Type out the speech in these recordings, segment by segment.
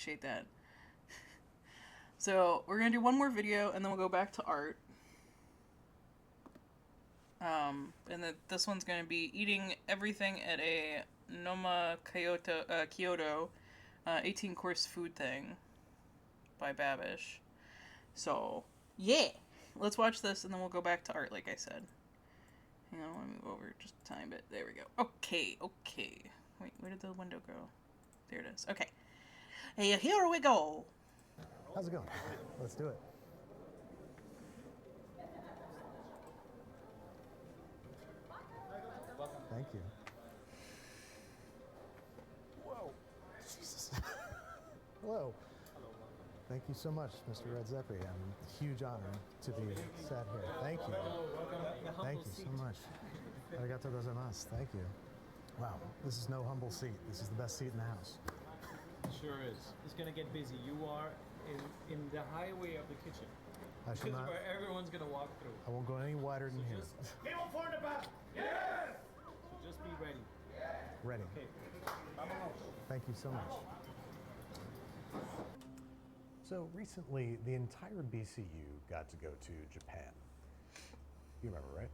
appreciate that. So we're gonna do one more video and then we'll go back to art. And this one's gonna be eating everything at a Noma Kyoto 18-course food thing by Babish. So yeah, let's watch this and then we'll go back to art like I said. Hang on, let me move over just a tiny bit. There we go. Okay. Wait, where did the window go? There it is. Okay. Hey, here we go. How's it going? Let's do it. Thank you. Whoa. Jesus. Hello. Thank you so much, Mr. Red Zephyr. A huge honor to be sat here. Thank you. Thank you so much. Arigato gozaimasu. Thank you. Wow, this is no humble seat. This is the best seat in the house. It sure is. It's gonna get busy. You are in the highway of the kitchen. I This is where everyone's gonna walk through. I won't go any wider than here. Yes! So just be ready. Ready. Okay. Thank you so much. So recently, the entire BCU got to go to Japan. You remember, right?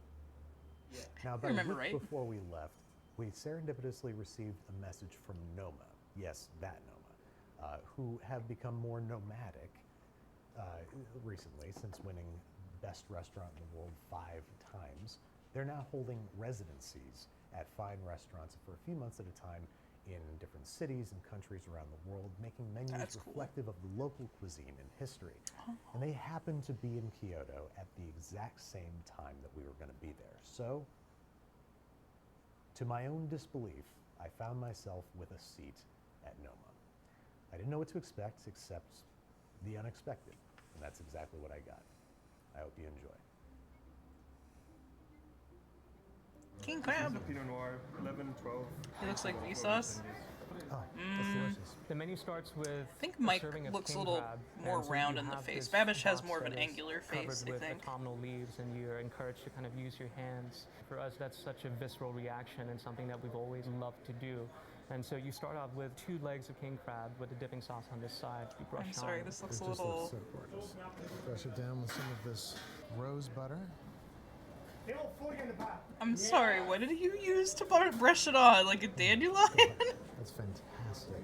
Yeah. Now, about a week before we left, we serendipitously received a message from Noma. Yes, that Noma, who have become more nomadic recently since winning Best Restaurant in the World 5 times. They're now holding residencies at fine restaurants for a few months at a time in different cities and countries around the world, making menus reflective of the local cuisine and history. And they happened to be in Kyoto at the exact same time that we were going to be there. So, to my own disbelief, I found myself with a seat at Noma. I didn't know what to expect except the unexpected, and that's exactly what I got. I hope you enjoy. King crab. Pinot Noir, 11, 12. It looks like Vsauce. Oh, that's delicious. The menu starts with I think Mike looks a little more round in the face. Babish has more of an angular face, I think. Autumnal leaves, and you're encouraged to kind of use your hands. For us, that's such a visceral reaction and something that we've always loved to do. And so you start off with 2 legs of king crab with the dipping sauce on this side. You brush I'm sorry, on. this looks a It just little... looks so gorgeous. Brush it down with some of this rose butter. I'm sorry, what did you use to brush it on? Like a dandelion? That's fantastic.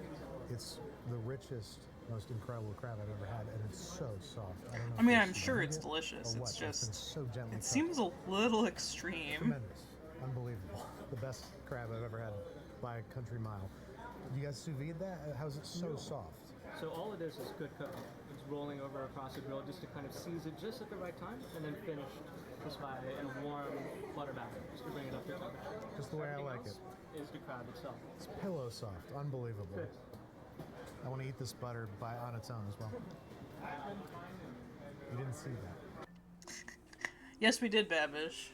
It's the richest, most incredible crab I've ever had, and it's so soft. I mean, I'm sure it's delicious. It's just... so gently It seems a little extreme. tremendous, unbelievable. The best crab I've ever had by a country mile. You guys sous vide that? How's it so soft? So all it is good cooking. It's rolling over across the grill just to kind of seize it just at the right time, and then finished just by in a warm butter bath, just to bring it up to temperature. Just the way I like it. Is the crab itself. It's pillow soft, unbelievable. I want to eat this butter on its own as well. You didn't see that. Yes, we did, Babish.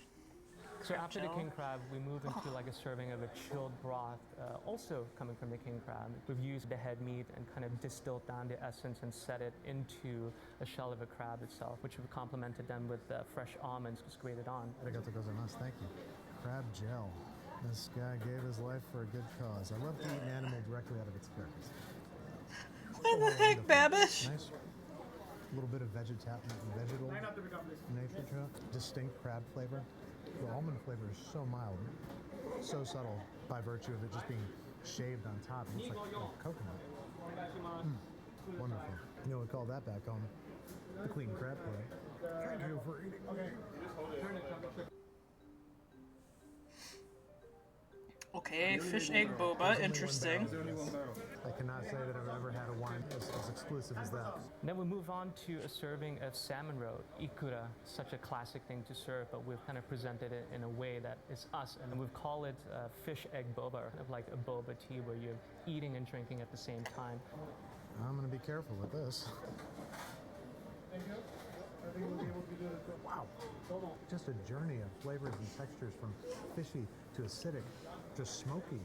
So after the king crab, we move into like a serving of a chilled broth, also coming from the king crab. We've used the head meat and kind of distilled down the essence and set it into a shell of a crab itself, which we've complemented them with fresh almonds just grated on. Arigato gozaimasu, thank you. Crab gel. This guy gave his life for a good cause. I love to eat an animal directly out of its carcass. What the heck, Babish? Nice. A little bit of vegetal nature to it. Distinct crab flavor. The almond flavor is so mild, so subtle by virtue of it just being shaved on top. It looks like coconut. Wonderful. You know what we call that back home? The clean crab play. Thank you for eating. Okay, fish egg boba, interesting. I cannot say that I've ever had a wine as exclusive as that. Then we move on to a serving of salmon roe, ikura, such a classic thing to serve, but we've kind of presented it in a way that is us, and we've called it fish egg boba, kind of like a boba tea where you're eating and drinking at the same time. I'm going to be careful with this. Wow. Just a journey of flavors and textures from fishy to acidic to smoky.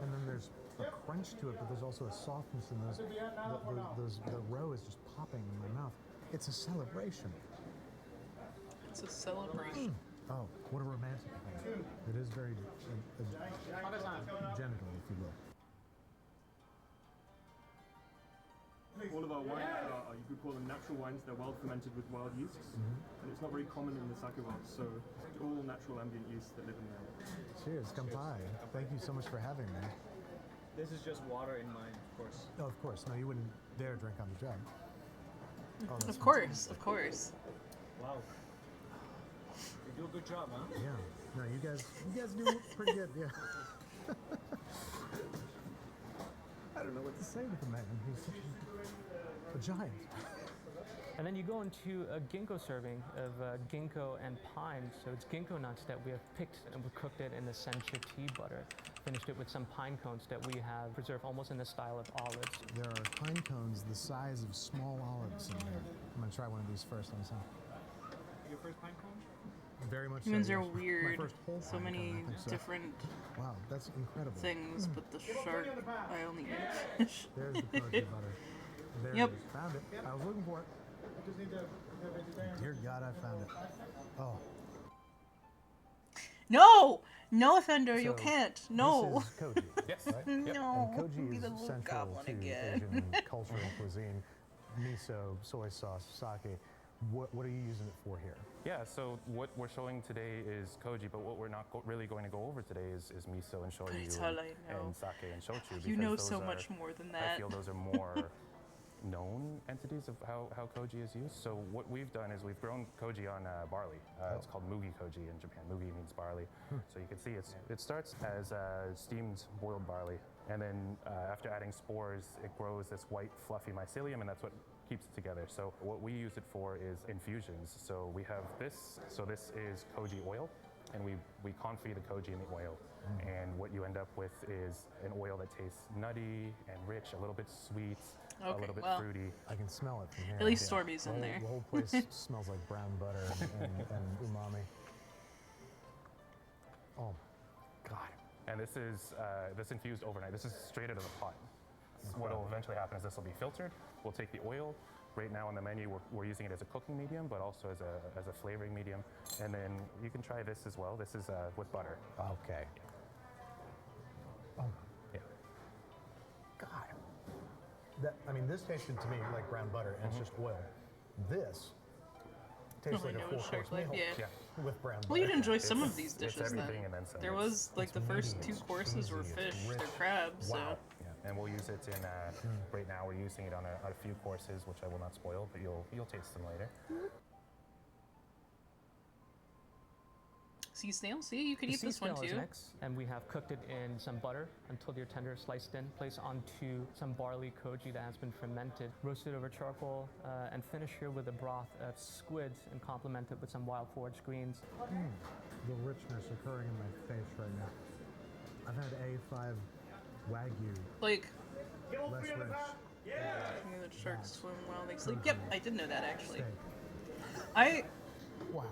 And then there's a crunch to it, but there's also a softness in the roe is just popping in my mouth. It's a celebration. It's a celebration. Oh, what a romantic thing. It is very genital, if you will. All of our wines are, you could call them natural wines. They're well fermented with wild yeasts, and it's not very common in the sake world. So it's all natural ambient yeasts that live in there. Cheers, kampai. Thank you so much for having me. This is just water in mine, of course. Oh, of course. No, you wouldn't dare drink on the job. Oh, that's Of course, of course. Wow. You do a good job, huh? Yeah. No, you guys do pretty good. Yeah. I don't know what to say with the man. He's such a giant. And then you go into a ginkgo serving of ginkgo and pine. So it's ginkgo nuts that we have picked and we cooked it in the sencha tea butter. Finished it with some pine cones that we have preserved almost in the style of olives. There are pine cones the size of small olives in there. I'm gonna try one of these first on some. Your first pine cone? Very much. Humans so, are yes. My weird. first whole So pine many cone, I think so. different Wow, that's incredible. things, but the shark, I only eat fish. There's the koji butter. There Yep. it is. Found it. I was looking for it. Dear God, I found it. Oh. No! No, Offender, you So, can't. No. This is koji. Yes. Right? No. And koji Be is the little central goblin to again. Asian culture and cuisine. Miso, soy sauce, sake. What are you using it for here? Yeah, so what we're showing today is koji, but what we're not really going to go over today is miso and shoyu That's all I know. and sake and shochu. You because know those so are- much more than I that. feel those are more known entities of how koji is used. So what we've done is we've grown koji on barley. It's called mugi koji in Japan. Mugi means barley. So you can see it starts as steamed boiled barley, and then after adding spores, it grows this white fluffy mycelium, and that's what keeps it together. So what we use it for is infusions. So we have this. So this is koji oil, and we confit the koji in the oil. And what you end up with is an oil that tastes nutty and rich, a little bit sweet, a Okay, little bit well. fruity. I can smell it from here. At least Stormy's The in whole- there. The whole place smells like brown butter and umami. Oh, God. And this is this infused overnight. This is straight out of the pot. What will eventually happen is this will be filtered. We'll take the oil. Right now on the menu, we're using it as a cooking medium, but also as a flavoring medium. And then you can try this as well. This is with butter. Okay. Oh, Yeah. God. I mean, this tasted to me like brown butter, and it's just oil. This tastes Oh, I like a know, full shark course life, meal yeah. with brown butter. Well, you'd enjoy some It's- of these it's dishes then. everything and then some. There It's- was like the it's first meaty, two it's courses were cheesy, fish, it's they're rich. crabs, Wow. so Yeah, and we'll use it in right now. We're using it on a few courses, which I will not spoil, but you'll taste them later. sea snail. See, you could The eat sea this one snail is too. next, and we have cooked it in some butter until they're tender, sliced in, placed onto some barley koji that has been fermented, roasted over charcoal, and finish here with a broth of squids and complemented with some wild forage greens. The richness occurring in my face right now. I've had A5 Wagyu, Like, less rich. the sharks swim while they sleep. Yep, I did know that actually. Steak. I Wow.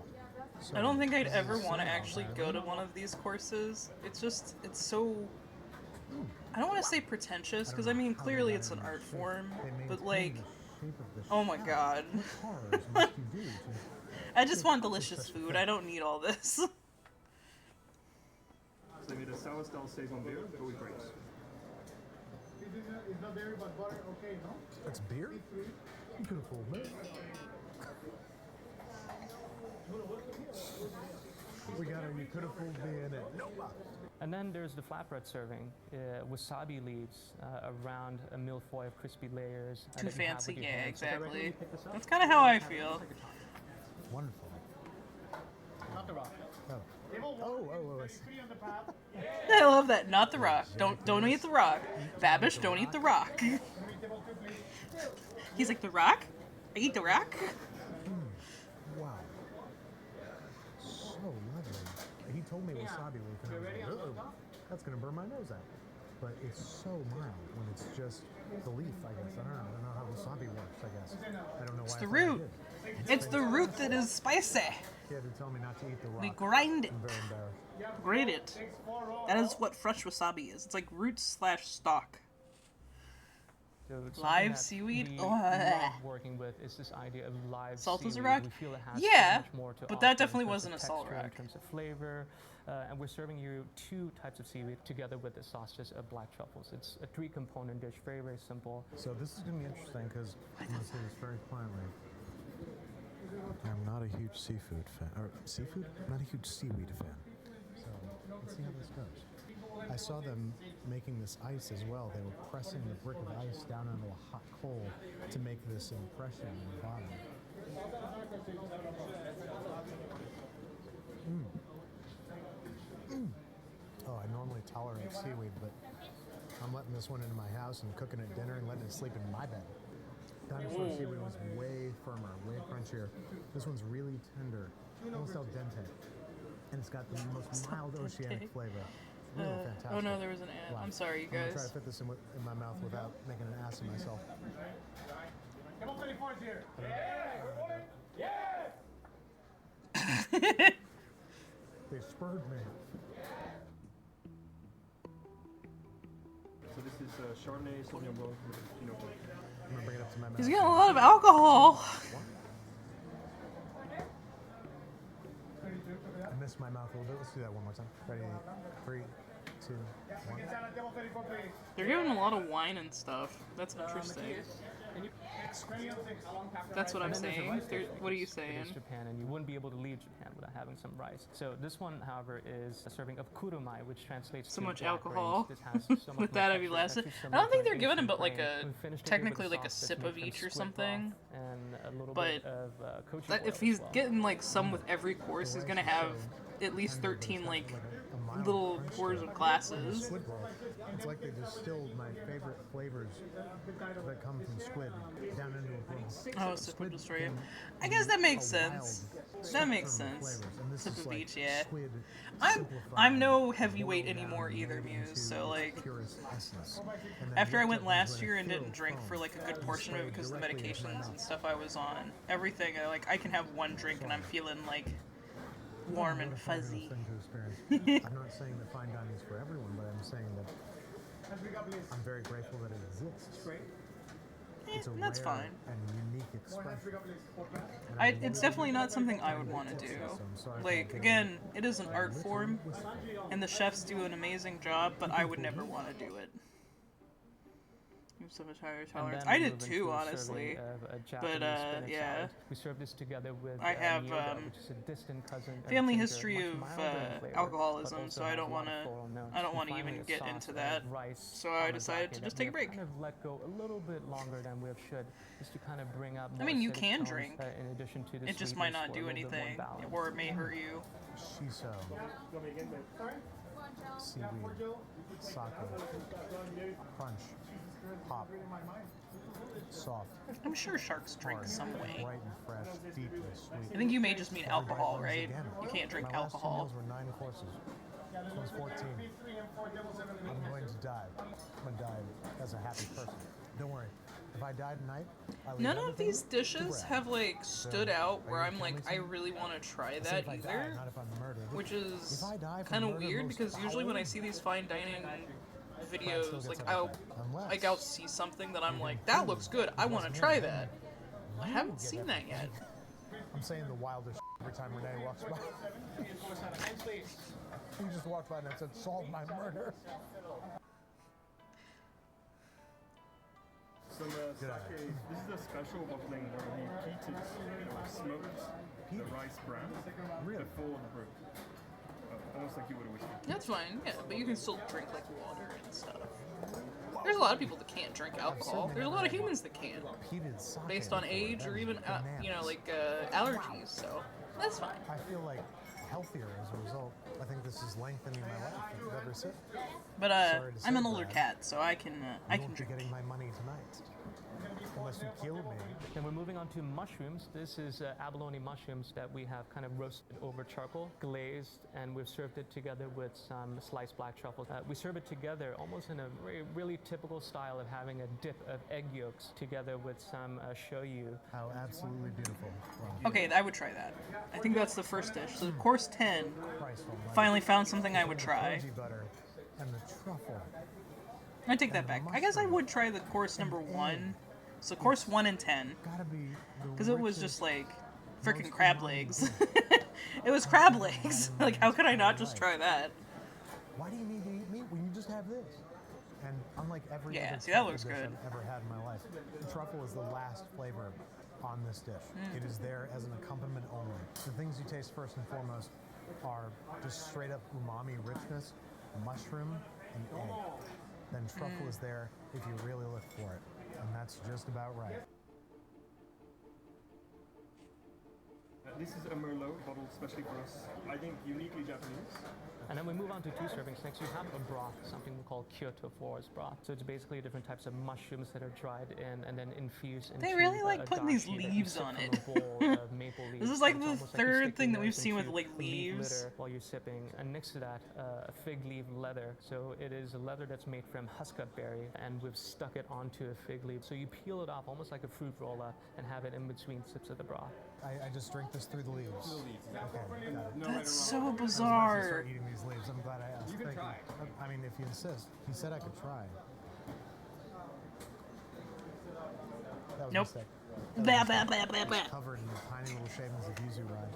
So I don't think I'd this ever is want to so actually well go to done. one of these courses. It's so. I don't want to say pretentious, because I mean, How clearly they it's an got it art in form, shape. They but maintain like, the shape of the oh my shaft. god. What horrors must you do to I just want Such delicious a food. thing. I don't need all this. So they made a sour style saison beer, but with grapes. It's not dairy but butter, okay, no? That's beer? Beautiful, man. We got our beautiful beer in it. Noma. And then there's the flatbread serving, wasabi leaves around a milfoil of crispy layers. Too that you have fancy, with your yeah, hands. So directly exactly. you pick this up, That's kind of how I feel. Wonderful. Not the rock. Oh. Table Oh, one, oh, oh, I is see. 33 on the path. I love that. Not the rock. Don't eat the rock. Babish, don't eat the rock. Can we table two, please? He's like, the rock? I eat the rock? Wow. So lovely. He told me wasabi leaf, and I was like, "Uh-oh, that's gonna burn my nose out." But it's so mild when it's just the leaf, I guess. I don't know how wasabi works, I guess. I don't know why. It's I the thought I root. did. It's the root that is spicy. He had to tell me not to eat the rock. We grind it. I'm very embarrassed. Grate it. That is what fresh wasabi is. It's like root / stalk. So it's something Live that seaweed? we Oh, love working with is this idea of live Salt as a seaweed. rock? We feel it has Yeah, so much more to but offer that in definitely terms wasn't of a salt texture, rock. in terms of flavor, and we're serving you 2 types of seaweed together with the sausages of black truffles. It's a 3-component dish, very, very simple. So this is going to be interesting because I'm going to say this very quietly. I'm not a huge seafood fan. Or seafood? I'm not a huge seaweed fan. So let's see how this goes. I saw them making this ice as well. They were pressing the brick of ice down onto a hot coal to make this impression on the bottom. Oh, I normally tolerate seaweed, but I'm letting this one into my house and cooking it dinner and letting it sleep in my bed. Dinosaur seaweed was way firmer, way crunchier. This one's really tender, almost al dente. And it's got the most mild oceanic flavor. Really fantastic. Oh no, there was an ad. Wow. I'm sorry, you I'm gonna try guys. to fit this in my mouth without making an ass of myself. Come on, 24 is here. They spurred me. So this is Chardonnay Sauvignon Blanc with Pinot Blanc. I'm gonna bring it up to my mouth. He's getting a lot of alcohol. I missed my mouth a little bit. Let's do that one more time. Ready? 3, 2, 1. Table 34, please. They're giving a lot of wine and stuff. That's interesting. That's what I'm saying. What are you It saying? is Japan, and you wouldn't be able to leave Japan without having some rice. So this one, however, is a serving of kurumai, which translates So to much black alcohol. grains. This has so much With more that, I'd be texture. lasted. It's actually I don't think similar they're to giving him, Asian but like grain. a We finished it technically with like a sauce that's sip made of from each or squid something. broth and a little But bit of kochi That oil if he's as well. getting like some with every course, he's gonna have at least 13 like little pours of glasses. Squid broth. It's like they distilled my favorite flavors that come from squid down into a bowl. Oh, sip of destroy. I guess that makes sense. That makes sense. Sip of each, yeah. I'm no heavyweight anymore either, Muse. So like, after I went last year and didn't drink for like a good portion of it because of the medications and stuff I was on, everything I can have one drink and I'm feeling like warm and fuzzy. I'm not saying that fine dining is for everyone, but I'm saying that I'm very grateful that it exists. It's a That's rare fine. and unique expression. And It's definitely not something I would want to do. Like, again, it is an art form, and the chefs do an amazing job, but I would never want to do it. You have so much higher And tolerance. then I we did move too, into a honestly. serving of a But, Japanese spinach yeah. salad. We serve this together with I have, miyoda, which is a distant cousin of Family ginger, history much of milder in flavor, alcoholism, but also so I has don't a lot of wanna- floral notes. I don't And wanna finally, even a get sauce into of that. rice So I on decided to that just we take a have break. Kind of let go a little bit longer than we have should, just to kind of bring up. I mean, you more acidic can tones, drink. in addition to the It just might sweetness not for a do little bit more anything, balance. or it may hurt you. Shiso, seaweed, sake, crunch, pop, soft, I'm sure sharks drink hard, some way. bright and fresh, deeply sweet. I think you may just mean Every bite alcohol, once right? again. You can't drink My last two alcohol. meals were 9 courses. This one's 14. I'm going to die. I'm going to die as a happy person. Don't worry. If I die tonight, I leave None of everything these to dishes Brad. have like stood out where are you I'm like, killing I me? really want to try I said that if I die, either. not if I'm murdered. Which is If I die from kind of murder weird most because usually when I foul, see these fine dining still videos, gets like everything. Unless I'll see something that I'm like, that looks good. I want to try that. I haven't seen that yet. I'm saying the wildest every time Renee walks by. He just walked by and I said, solve my murder. Some sake. This is a special bottling where we heated or smoked the rice bran before the brew. Almost like you would a whiskey. That's fine, yeah, but you can still drink like water and stuff. There's a lot of people that can't drink alcohol. There's a lot of humans that can't, Heated sake based on before. age That or is even bananas. allergies. So that's fine. I feel like healthier as a result. I think this is lengthening my life every sip. But Sorry to I'm say, an older Brad. cat, so I can You won't be drink. getting my money tonight. Unless you kill me. Then we're moving on to mushrooms. This is abalone mushrooms that we have kind of roasted over charcoal, glazed, and we've served it together with some sliced black truffles. We serve it together almost in a really typical style of having a dip of egg yolks together with some shoyu. How absolutely beautiful. Wow. Okay, I would try that. I think that's the first dish. So course 10, Christ almighty. finally found something I would The try. koji butter and the truffle. I take that back. I guess I would try the course number 1. So course 1 and 10. Gotta be Because it was just like freaking crab legs. It was crab legs. Like, how could I not just try that? Why do you need to eat meat when you just have this? And unlike every Yeah, other see, that truffle looks dish good. I've ever had in my life, the truffle is the last flavor on this dish. It is there as an accompaniment only. The things you taste first and foremost are just straight up umami richness, mushroom, and egg. Then truffle is there if you really look for it. And that's just about right. This is a Merlot bottled especially for us. I think uniquely Japanese. And then we move on to 2 servings. Next, you have a broth, something we call Kyoto forest broth. So it's basically different types of mushrooms that are dried in and then infused into They really like a putting these dashi that you leaves sip on from it. a bowl of maple leaves. This is So like it's the almost like you're third sticking thing that we've those seen with into like leaf leaves. litter while you're sipping. And next to that, a fig leaf leather. So it is a leather that's made from huskut berry, and we've stuck it onto a fig leaf. So you peel it off almost like a fruit roll-up and have it in between sips of the broth. I just drink this through the leaves. Okay, got it. That's so I was about to bizarre. start eating these leaves. I'm glad I asked. You can Thank try. I mean, if you insist. He said I could try. That was Nope. a mistake. Blah, blah, blah, blah, blah. Covered in tiny little shavings of yuzu rind.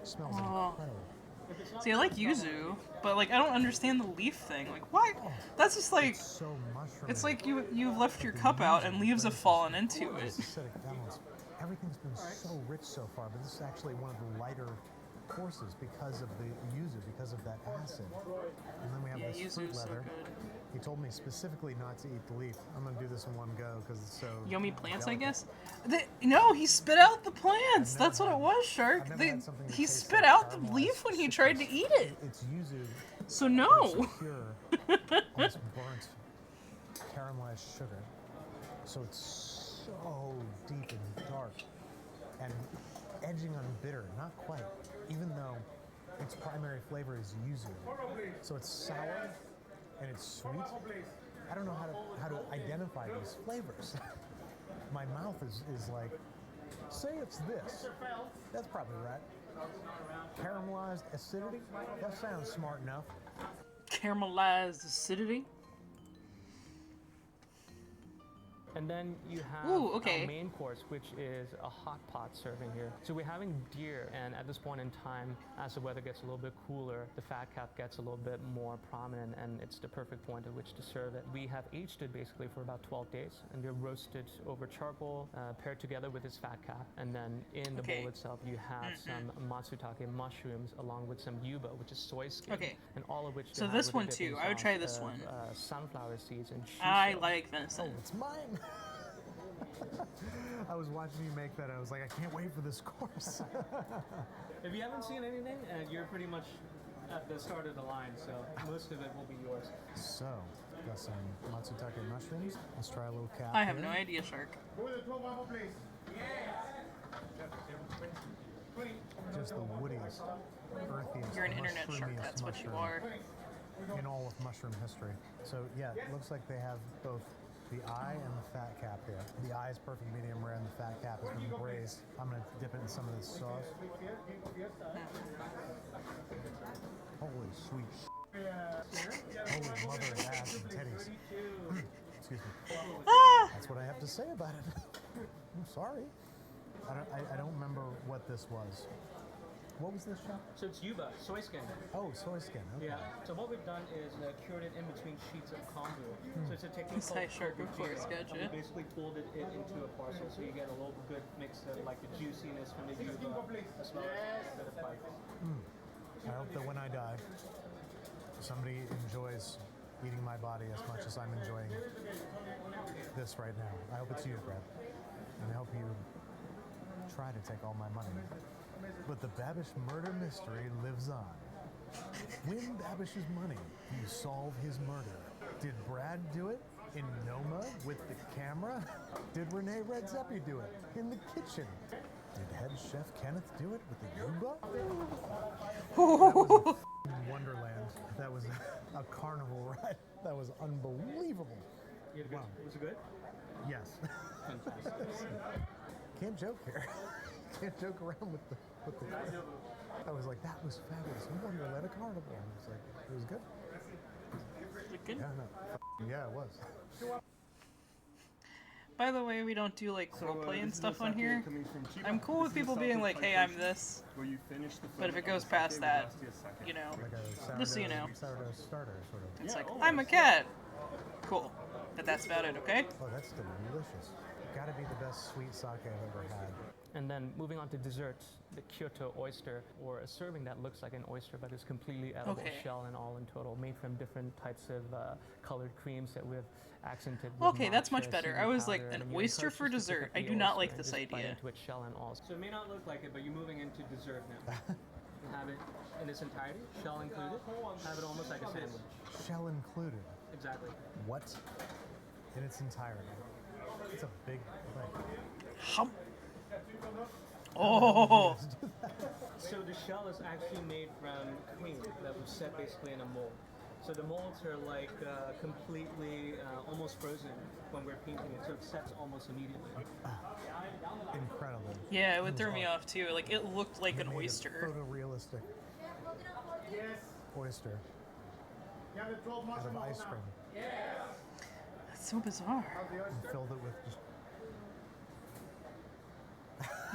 Smells Oh. incredible. See, I like yuzu, but like I don't understand the leaf thing. Like, why? That's just like So mushroomy. it's like you've left your cup out and leaves have fallen into it. Acidic balance. Everything's been so rich so far, but this is actually one of the lighter courses because of the yuzu, because of that acid. And then we have Yeah, this fruit yuzu's so leather. good. He told me specifically not to eat the leaf. I'm gonna do this in one go because it's so Yummy plants, I delicate. guess. No, he spit out the plants. I've never That's what it had- was, Shark. I've never had something that He tastes spit like out the caramelized leaf when he tried to citrus. eat it. It's yuzu. So It's no. pure, almost burnt caramelized sugar. So it's so deep and dark and edging on bitter. Not quite, even though its primary flavor is yuzu. So it's sour and it's sweet. I don't know how to identify these flavors. My mouth is like, say it's this. That's probably right. Caramelized acidity? That sounds smart enough. Caramelized acidity. And then you have Ooh, okay. our main course, which is a hot pot serving here. So we're having deer, and at this point in time, as the weather gets a little bit cooler, the fat cap gets a little bit more prominent, and it's the perfect point at which to serve it. We have aged it basically for about 12 days, and they're roasted over charcoal, paired together with this fat cap. And then in the Okay. bowl itself, you have some matsutake mushrooms along with some yuba, which is soy skin. Okay. And all of which So they have this with a one dipping too. I would sauce try this of, one. Sunflower seeds and I shiso. like Oh, venison. it's mine. I was watching you make that. I was like, I can't wait for this course. If you haven't seen anything, you're pretty much at the start of the line, so most of it will be yours. So, got some matsutake mushrooms. Let's try a little cap. I have here. no idea, Shark. Go with the 12 waffle, please. Just the woodiest, earthiest, You're an internet shark. mushroomiest That's what you mushroom are. in all of mushroom history. So yeah, it looks like they have both the eye and the fat cap here. The eye is perfect medium rare, and the fat cap has been braised. I'm gonna dip it in some of this sauce. Holy sweet holy mother of ass and titties. Excuse me. Ah! That's what I have to say about it. I'm sorry. I don't remember what this was. What was this, Chef? So it's yuba, soy skin. Oh, soy skin. Okay. Yeah. So what we've done is cured it in between sheets of kombu. So it's a technique called Nice shark, of course, kombu. gotcha. And we basically folded it into a parcel, so you get a little good mix of like the juiciness from the yuba, as well as a bit of fiber. I hope that when I die, somebody enjoys eating my body as much as I'm enjoying this right now. I hope it's you, Brad. And I hope you try to take all my money. But the Babish murder mystery lives on. Win Babish's money. You solve his murder. Did Brad do it in Noma with the camera? Did Renee Redzepi do it in the kitchen? Did head chef Kenneth do it with the yuba? That was a f***ing wonderland. That was a carnival ride. That was unbelievable. Wow. Was it good? Yes. Can't joke here. Can't joke around with the. I was like, that was fabulous. No wonderland, a carnival. And it's like, it was good. Is it good? Yeah, no. Yeah, it was. By the way, we don't do like roleplay and this is stuff the on sake here. coming from Chiba. I'm cool with This is people the being South like, hey, I'm Titration, this. where you finish the But if it filling goes of the past sake that, with last year's sake. you know, Like a just so you know. sourdough starter, sort of. It's Yeah, like, oh, I'm a yes. cat. Cool. But that's about it, okay? Oh, that's delicious. Gotta be the best sweet sake I've ever had. And then moving on to desserts, the Kyoto oyster, or a serving that looks like an oyster but is completely edible, Okay. shell and all in total, made from different types of colored creams that we've accented with Okay, that's much matcha, better. seaweed I was like, powder, an and you're oyster encouraged for just to pick dessert. up I the do not oyster like and this just bite idea. into its shell and all. So it may not look like it, but you're moving into dessert now. You have it in its entirety, shell included. Have it almost like a sandwich. Shell included. Exactly. What? In its entirety. It's a big thing. Hum. Oh, So the shell is actually made from cream that was set basically in a mold. So the molds are like completely almost frozen when we're painting it, so it sets almost immediately. Incredible. yeah, it would throw me off too. Like, it looked like an Made a oyster. photorealistic Yes. oyster You have the 12 out mushroom of roll ice now. cream That's so bizarre. How's the and oyster? filled it with just.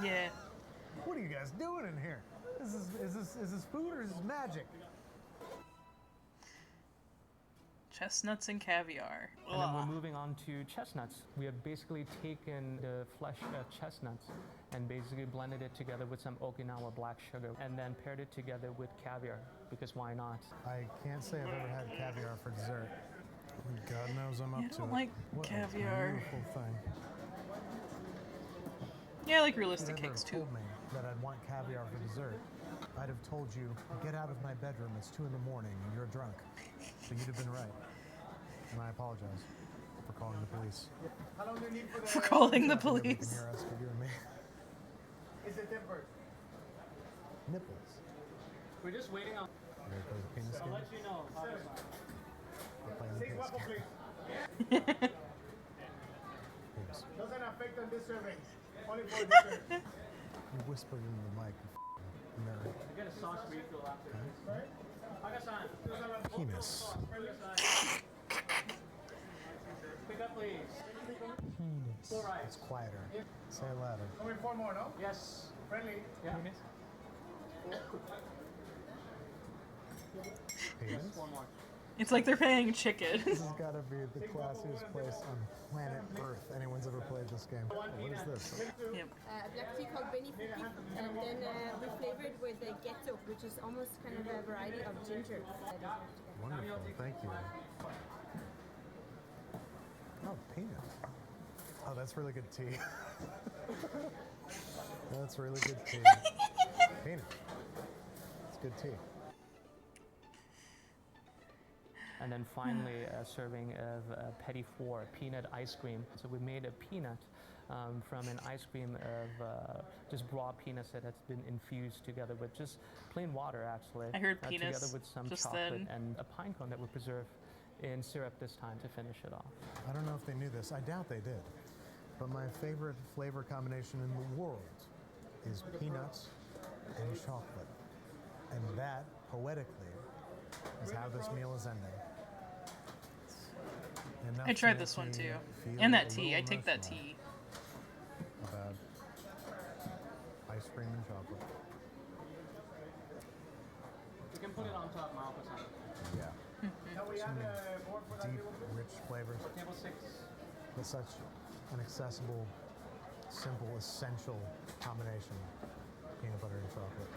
Yeah. What are you guys doing in here? Is this food or is this magic? Chestnuts and caviar. And then Ugh. we're moving on to chestnuts. We have basically taken the flesh of chestnuts and basically blended it together with some Okinawa black sugar and then paired it together with caviar, because why not? I can't say I've ever had caviar for dessert. God knows I'm up I to don't it. like What caviar. a beautiful thing. Yeah, I like If you'd realistic ever cakes too. told me that I'd want caviar for dessert, I'd have told you, get out of my bedroom, it's 2 in the morning and you're drunk. So you'd have been right. And I apologize for calling the police. How long do you need for the... For calling the Nobody can police. hear us but you and me. Is it tempered? Nipples. We're just waiting on. There goes the penis game. you know. We're playing the 6 penis waffle, game. please. Penis. Doesn't affect on this serving. Only for dessert. You whispered into the mic. you nerd. Get a sauce refill after. Penis. Pick up, please. Penis. It's quieter. Say it louder. Coming 4 more, no? Yes. Friendly. Yeah. Penis? One more. It's like they're paying chicken. This has got to be the classiest place on planet Earth anyone's ever played this game. Oh, what is this? Yep. Black tea called Benny Fruity, and then we flavored with the ghetto, which is almost kind of a variety of ginger. Wonderful. Thank you. Oh, peanut. Oh, that's really good tea. That's really good tea. Peanut. It's good tea. And then finally, a serving of Petit Four peanut ice cream. So we made a peanut from an ice cream of just raw peanuts that has been infused together with just plain water, actually. I heard Together penis with some just chocolate then. and a pine cone that we preserve in syrup this time to finish it off. I don't know if they knew this. I doubt they did. But my favorite flavor combination in the world is peanuts and chocolate. And that, poetically, is how this meal is ending. Enough I tried to this make one me too. feel And a that tea. little I take that emotional tea. about ice cream and chocolate. You can put it on top, I'll put some. Yeah. Can we add a board for that Deep, table, please? rich flavors. Table 6. With such an accessible, simple, essential combination. Peanut butter and chocolate.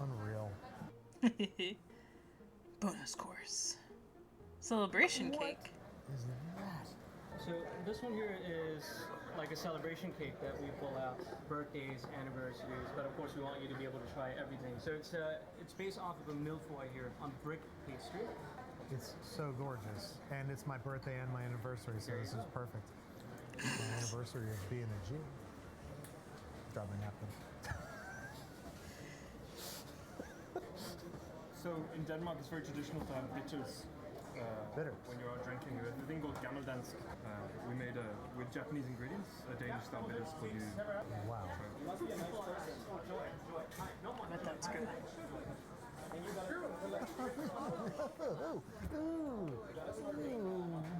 Unreal. Bonus course. Celebration cake. Is that? So this one here is like a celebration cake that we pull out, birthdays, anniversaries, but of course we want you to be able to try everything. So it's based off of a milfoil here on brick pastry. It's so gorgeous. And it's my birthday and my anniversary, so this is perfect. My anniversary of being a G. Drop my napkin. So in Denmark, it's very traditional to have bitters. Bitters. When you're out drinking, there's a thing called gammeldansk. We made with Japanese ingredients a Danish style bitters called you. Wow. I bet that's good.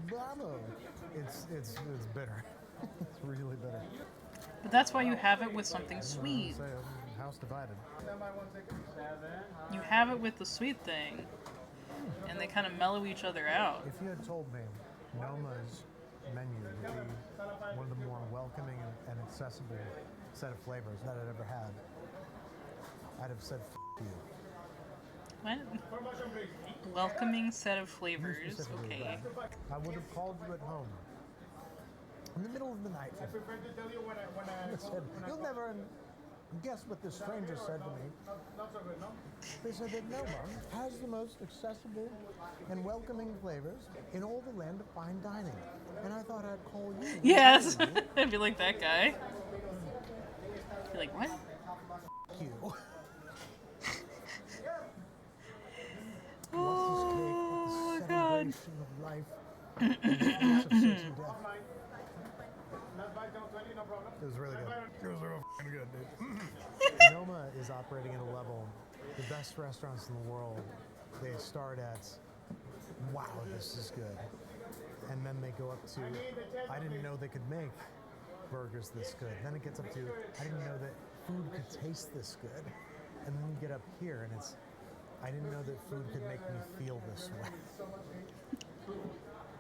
Bravo. It's bitter. It's really bitter. But that's why you have it with something sweet. Say, house divided. You have it with the sweet thing, and they kind of mellow each other out. If you had told me Noma's menu would be one of the more welcoming and accessible set of flavors that I'd ever had, I'd have said F you. What? Welcoming set of You flavors. specifically, Okay. Brad. I would have called you at home in the middle of the night. I prefer to tell you when I Said, you'll never guess what this stranger said to me. not so good, no? They said that Noma has the most accessible and welcoming flavors in all the land of fine dining. And I thought I'd call you. Yes, I'd be like that guy. Be like, what? You. Oh my the god. celebration of life and the face of certain death. Last bite down 20, no problem. It was really good. It was real f***ing good, dude. Noma is operating at a level, the best restaurants in the world, they start at, wow, this is good. And then they go up to, I didn't know they could make burgers this good. Then it gets up to, I didn't know that food could taste this good. And then you get up here and it's, I didn't know that food could make me feel this way.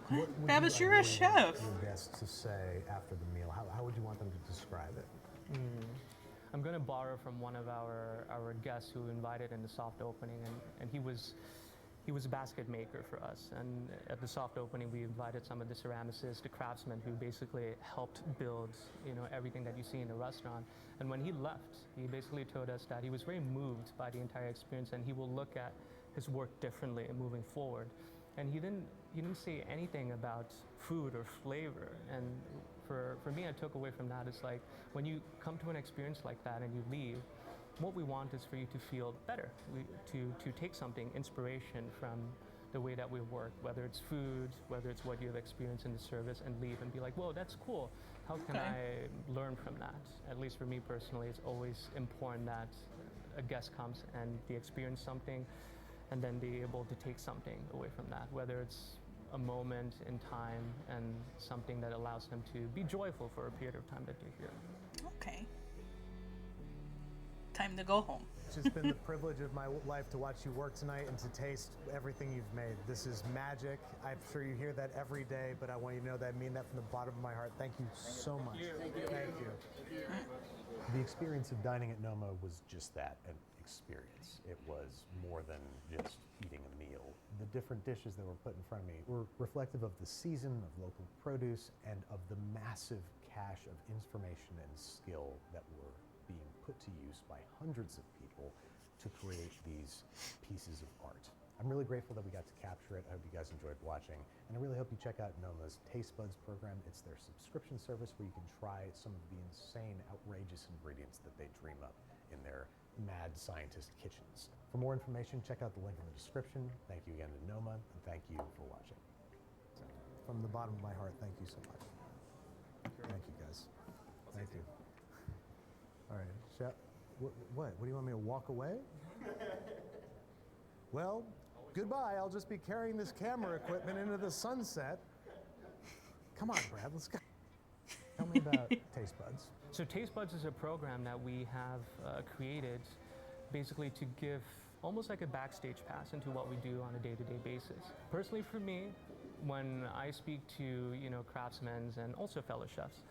What would Babbitt, you you're a ideally chef. want your guests to say after the meal? How would you want them to describe it? I'm going to borrow from one of our guests who invited in the soft opening, and he was a basket maker for us. And at the soft opening, we invited some of the ceramicists, the craftsmen who basically helped build, everything that you see in the restaurant. And when he left, he basically told us that he was very moved by the entire experience, and he will look at his work differently moving forward. And he didn't say anything about food or flavor. And for me, I took away from that is like, when you come to an experience like that and you leave, what we want is for you to feel better, to take something, inspiration from the way that we work, whether it's food, whether it's what you have experienced in the service, and leave and be like, whoa, that's cool. How can I learn from that? At least for me personally, it's always important that a guest comes and they experience something and then be able to take something away from that, whether it's a moment in time and something that allows them to be joyful for a period of time that they're here. Okay. Time to go home. It's just been the privilege of my life to watch you work tonight and to taste everything you've made. This is magic. I'm sure you hear that every day, but I want you to know that I mean that from the bottom of my heart. Thank you so much. Thank you. The experience of dining at Noma was just that, an experience. It was more than just eating a meal. The different dishes that were put in front of me were reflective of the season, of local produce, and of the massive cache of information and skill that were being put to use by hundreds of people to create these pieces of art. I'm really grateful that we got to capture it. I hope you guys enjoyed watching, and I really hope you check out Noma's Taste Buds program. It's their subscription service where you can try some of the insane, outrageous ingredients that they dream up in their mad scientist kitchens. For more information, check out the link in the description. Thank you again to Noma, and thank you for watching. From the bottom of my heart, thank you so much. Thank you, guys. Thank you. All right, what? What do you want me to walk away? Well, goodbye. I'll just be carrying this camera equipment into the sunset. Come on, Brad, let's go. Tell me about Taste Buds. So Taste Buds is a program that we have created basically to give almost like a backstage pass into what we do on a day-to-day basis. Personally for me, when I speak to craftsmen and also fellow chefs,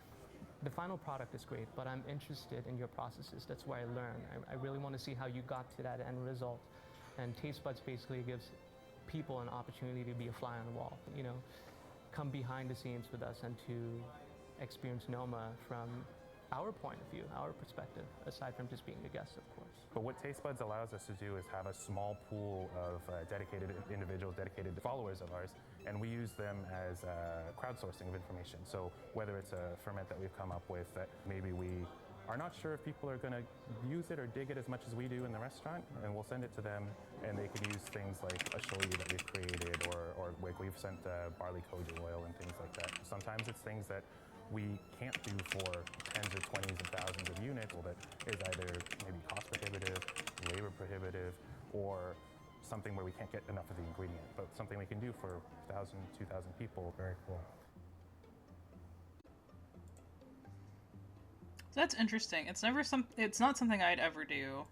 the final product is great, but I'm interested in your processes. That's where I learn. I really want to see how you got to that end result. And Taste Buds basically gives people an opportunity to be a fly on the wall, come behind the scenes with us and to experience Noma from our point of view, our perspective, aside from just being the guest, of course. But what Taste Buds allows us to do is have a small pool of dedicated individuals, dedicated followers of ours, and we use them as crowdsourcing of information. So whether it's a ferment that we've come up with that maybe we are not sure if people are going to use it or dig it as much as we do in the restaurant, and we'll send it to them, and they can use things like a shoyu that we've created, or like we've sent barley koji oil and things like that. Sometimes it's things that we can't do for tens or 20s of thousands of units, that is either maybe cost prohibitive, labor prohibitive, or something where we can't get enough of the ingredient, but something we can do for 1,000, 2,000 people. Very cool. That's interesting. It's not something I'd ever do.